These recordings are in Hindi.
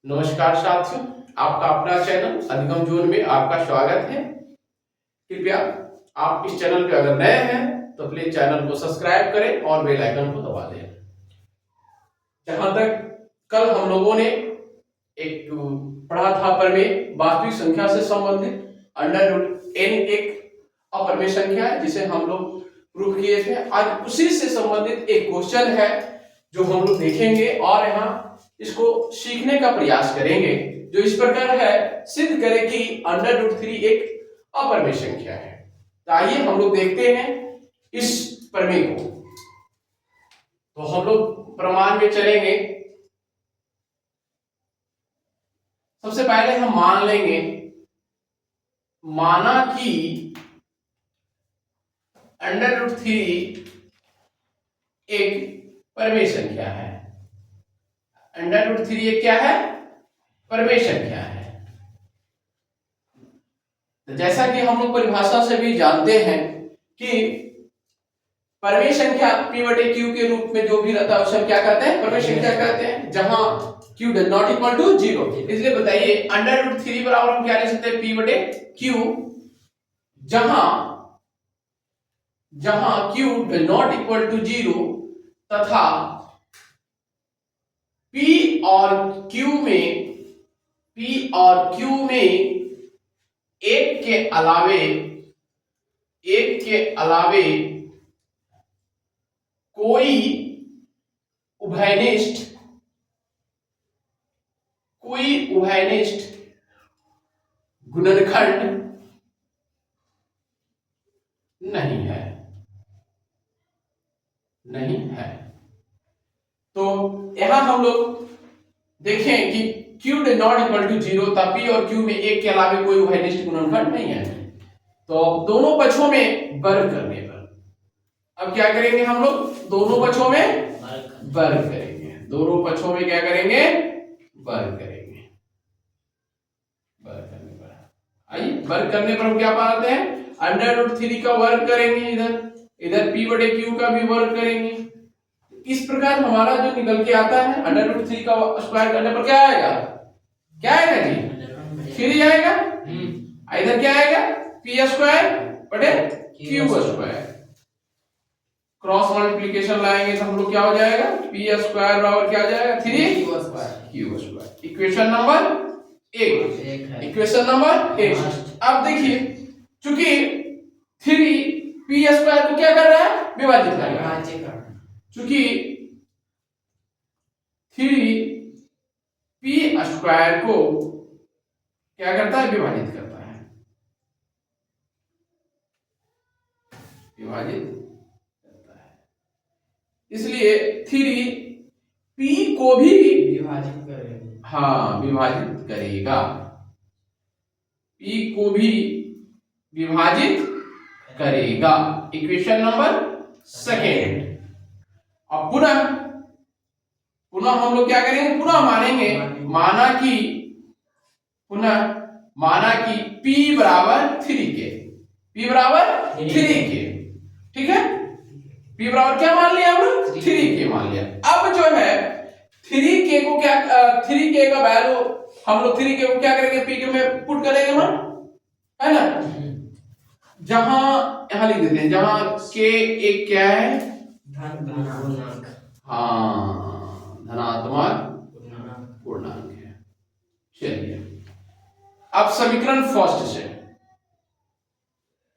नमस्कार साथियों, आपका अपना चैनल अधिगम जोन में आपका स्वागत है। कृपया आप इस चैनल पे अगर नए हैं तो प्लीज चैनल को सब्सक्राइब करें और बेल आइकन को दबा दें। जहां तक कल हम लोगों ने एक पढ़ा था प्रमेय वास्तविक संख्या से संबंधित अंडर रूट n एक अपरमेय संख्या है जिसे हम लोग प्रूफ किए थे। आज उसी से संबंधित एक क्वेश्चन है जो हम लोग देखेंगे और यहाँ इसको सीखने का प्रयास करेंगे, जो इस प्रकार है, सिद्ध करें कि अंडर रूट 3 एक अपरमेय संख्या है। तो आइए हम लोग देखते हैं इस प्रमेय को। तो हम लोग प्रमाण में चलेंगे। सबसे पहले हम मान लेंगे, माना कि अंडर रूट 3 एक परमेय संख्या है। अंडर रूट 3 एक क्या है? परमेय संख्या है। तो जैसा कि हम लोग परिभाषा से भी जानते हैं कि परमेय संख्या p बटे q के रूप में जो भी रहता है उसे हम क्या कहते हैं? परमेय संख्या कहते हैं, जहां q does not equal to 0। इसलिए बताइए अंडर रूट 3 बराबर हम क्या ले सकते हैं? p बटे q, जहां q does not equal to 0 तथा p और q में एक के अलावे कोई उभयनिष्ठ गुणनखंड नहीं है। तो यहां हम लोग देखें कि q does not equal to 0 था, p और q में एक के अलावे कोई उभयनिष्ठ गुणनखंड नहीं है। तो दोनों पक्षों में वर्ग करने पर अब क्या करेंगे हम लोग? दोनों पक्षों में वर्ग करेंगे। दोनों पक्षों में क्या करेंगे? वर्ग करेंगे। वर्ग करने पर आइए, वर्ग करने पर हम क्या पाते हैं? अंडर रूट 3 का वर्ग करेंगे, इधर p बटे q का भी वर्ग करेंगे। इस प्रकार हमारा जो निकल के आता है अंडर रूट 3 का स्क्वायर करने पर क्या आएगा? क्या आएगा जी? 3 आएगा। इधर क्या आएगा? p स्क्वायर बटे q स्क्वायर। क्रॉस मल्टीप्लिकेशन लाएंगे तो हम लोग क्या हो जाएगा? p स्क्वायर बराबर क्या हो जाएगा? 3 q square. Equation number 1। Equation number 1। अब देखिए, चूंकि 3 p स्क्वायर को क्या कर रहा है? विभाजित कर रहा है। चूंकि 3 p स्क्वायर को क्या करता है? विभाजित करता है। इसलिए 3 p को भी विभाजित करेगा। हाँ, विभाजित करेगा। p को भी विभाजित करेगा। Equation number 2। अब पुनः हम लोग क्या करेंगे? पुनः मानेंगे, माना कि p बराबर 3 के। p बराबर 3 के, ठीक है? p बराबर क्या मान लिया हमने? 3 के मान लिया। अब जो है 3k को क्या, 3k का वैल्यू हम लोग 3k को क्या करेंगे? p के में पुट करेंगे हम, है ना? जहां यहां लिख देते हैं, जहां k एक क्या है? धनात्मक। हाँ, धनात्मक पूर्णांक है। चलिए अब समीकरण फर्स्ट से,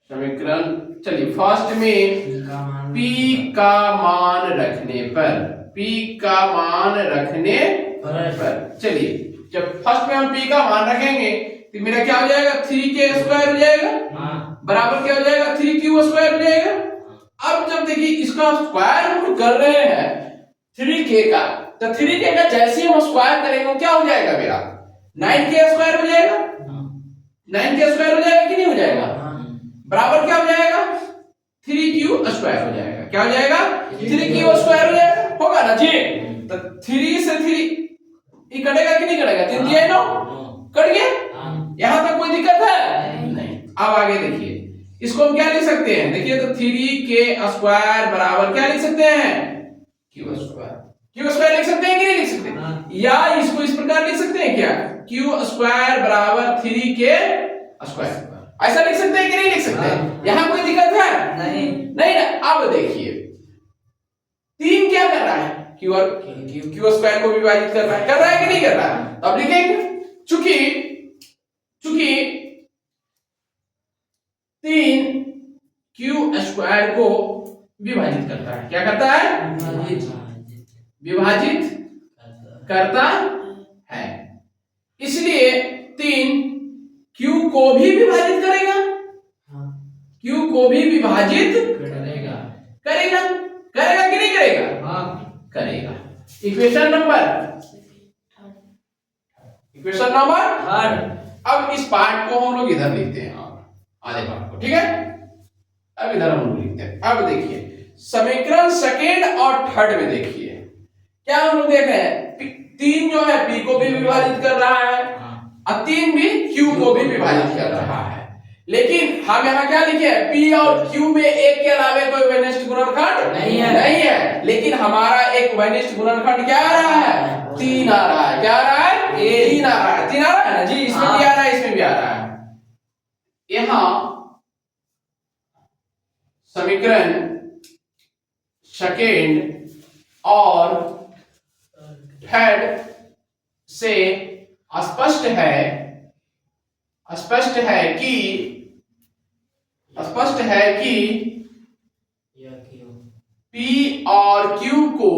चलिए फर्स्ट में p का मान रखने पर चलिए, जब फर्स्ट में हम p का मान रखेंगे तो मेरा क्या हो जाएगा? 3k स्क्वायर हो जाएगा, बराबर क्या हो जाएगा? 3q स्क्वायर हो जाएगा। अब जब देखिए इसका स्क्वायर हम कर रहे हैं 3k का, तो 3k का जैसे हम स्क्वायर करेंगे क्या हो जाएगा? मेरा 9k स्क्वायर हो जाएगा। 9k स्क्वायर हो जाएगा कि नहीं हो जाएगा? बराबर क्या हो जाएगा? 3q स्क्वायर हो जाएगा। क्या हो जाएगा? 3q स्क्वायर हो जाएगा, होगा ना जी? तो 3 से 3 ये कटेगा कि नहीं कटेगा? 3 3 9 कट गया। यहां तक कोई दिक्कत है? नहीं। अब आगे देखिए, इसको हम क्या लिख सकते हैं? देखिए तो 3k स्क्वायर बराबर क्या लिख सकते हैं? q square. q स्क्वायर लिख सकते हैं कि नहीं लिख सकते? या इसको इस प्रकार लिख सकते हैं क्या? क्यू स्क्वायर बराबर 3k स्क्वायर। ऐसा लिख सकते हैं कि नहीं लिख सकते? यहाँ कोई दिक्कत है? नहीं ना। अब देखिए 3 क्या कर रहा है? क्यू स्क्वायर को विभाजित कर रहा है कि नहीं कर रहा है? अब लिखेंगे चूंकि 3 क्यू स्क्वायर को विभाजित करता है। क्या करता है? विभाजित करता है, इसलिए 3 क्यू को भी विभाजित करेगा। क्यू को भी विभाजित करेगा कि नहीं करेगा? करेगा। Equation number 3। अब इस पार्ट को हम लोग इधर लिखते हैं, आधे पार्ट को, ठीक है? अब इधर हम लोग लिखते हैं। अब देखिए समीकरण सेकेंड और थर्ड में देखिए क्या हम लोग देख रहे हैं? 3 जो है पी को भी विभाजित कर रहा है और 3 भी क्यू को भी विभाजित कर रहा है, लेकिन हम यहाँ क्या लिखे हैं? पी और क्यू में एक के अलावे कोई उभयनिष्ठ गुणनखंड नहीं है, लेकिन हमारा एक उभयनिष्ठ गुणनखंड क्या आ रहा है? 3 आ रहा है। क्या आ रहा है? 3 आ रहा है। 3 आ रहा है ना जी? इसमें भी आ रहा है, इसमें भी आ रहा है। यहाँ समीकरण सेकेंड और थर्ड से स्पष्ट है कि P और Q को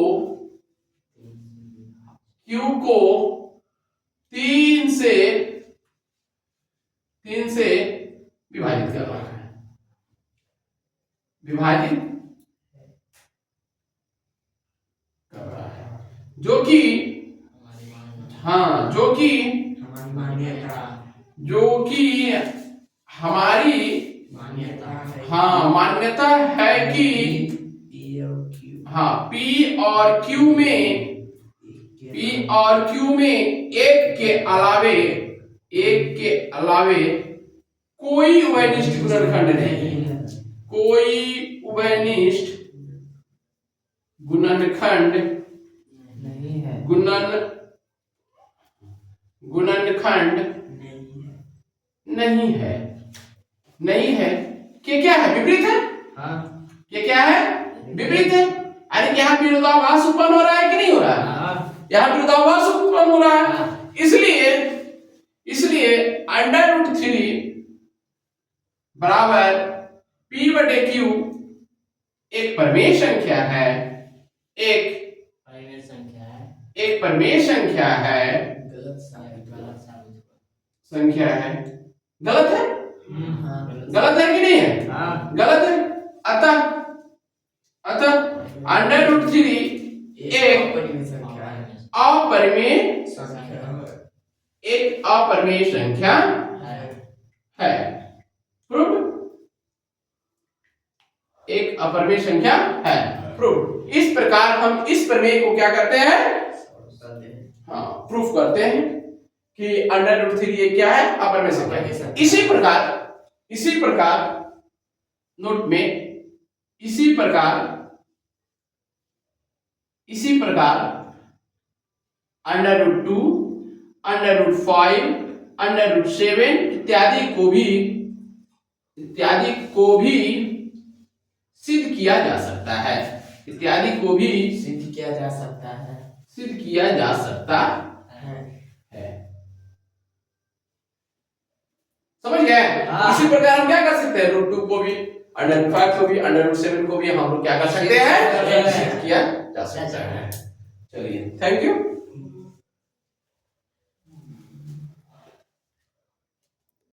3 से विभाजित कर रहा है। जो कि हमारी मान्यता है कि P और Q में एक के अलावे कोई उभयनिष्ठ गुणनखंड नहीं है। कोई उभयनिष्ठ गुणनखंड नहीं है कि क्या है? विपरीत है। क्या है? विपरीत है। अरे यहाँ विरोधाभास उत्पन्न हो रहा है कि नहीं हो रहा है? यहाँ विरोधाभास उत्पन्न हो रहा है। इसलिए √3 बराबर P/Q एक परिमेय संख्या है। एक परिमेय संख्या है। गलत है? गलत है कि नहीं है? गलत है। अतः √3 एक अपरिमेय संख्या है। एक अपरिमेय संख्या है। प्रूफ। इस प्रकार हम इस प्रमेय को क्या करते हैं? प्रूफ करते हैं कि √3 ये क्या है? अपरिमेय संख्या है। इसी प्रकार नोट में इसी प्रकार √2 √5 √7 इत्यादि को भी सिद्ध किया जा सकता है। समझ गए? इसी प्रकार हम क्या कर सकते हैं? √2 को भी, √5 को भी, √7 को भी हम लोग क्या कर सकते हैं? सिद्ध किया जा सकता है। चलिए, थैंक यू।